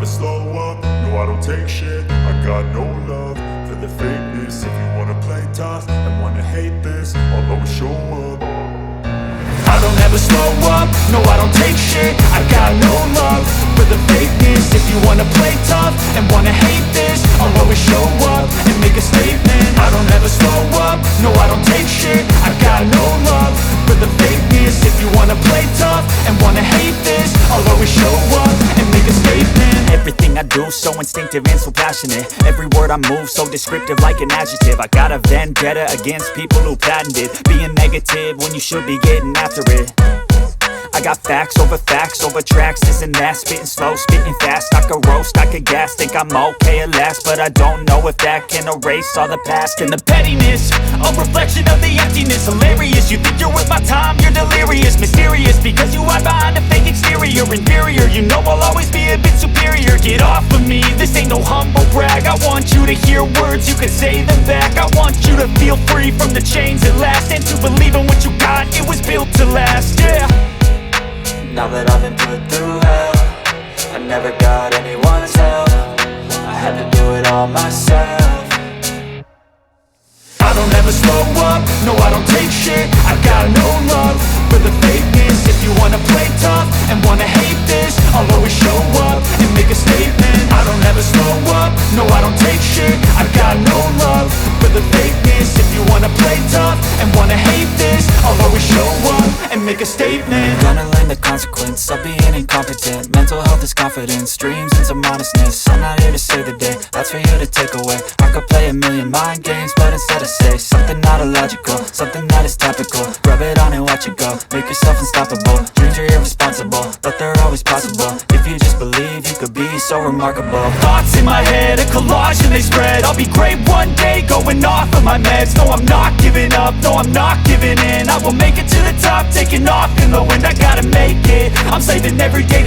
slow up, no I don't take shit. I got no love for the fakeness. If you wanna play tough and wanna hate this, I'll always show up. I don't ever slow up, no I don't take shit. I got no love for the fakeness. If you wanna play tough and wanna hate this, I'll always show up and make a statement. I don't ever slow up, no I don't take shit. I got no love for the fakeness. If you wanna play tough and wanna hate this, I'll always show up and make a statement. Everything I do so instinctive and so passionate. Every word I move so descriptive like an adjective. I got a vendetta against people who patented being negative when you should be getting after it. I got facts over tracks, this and that. Spitting slow, spitting fast, I could roast, I could gas. Think I'm okay at last, but I don't know if that can erase all the past. And the pettiness, a reflection of the emptiness. Hilarious, you think you're worth my time, you're delirious. Mysterious, because you hide behind a fake exterior. Inferior, you know I'll always be a bit superior. Get off of me, this ain't no humble brag. I want you to hear words, you can say them back. I want you to feel free from the chains at last, and to believe in what you got, it was built to last, yeah. Now that I've been put through hell, I never got anyone's help. I had to do it all myself. I don't ever slow up, no I don't take shit. I got no love for the fakeness. If you wanna play tough and wanna hate this, I'll always show up and make a statement. I don't ever slow up, no I don't take shit. I got no love for the fakeness. If you wanna play tough and wanna hate this, I'll always show up and make a statement. Gonna learn the consequence of being incompetent. Mental health is confidence, dreams and some honestness. I'm not here to save the day, that's for you to take away. I could play a million mind games, but instead I say something not illogical, something that is topical. Rub it on and watch it go, make yourself unstoppable. Dreams are irresponsible, but they're always possible. If you just believe, you could be so remarkable. Thoughts in my head, a collage and they spread. I'll be great one day, going off of my meds. No, I'm not giving up, no, I'm not giving in. I will make it to the top, taking off in the wind. I gotta make it, I'm saving every day to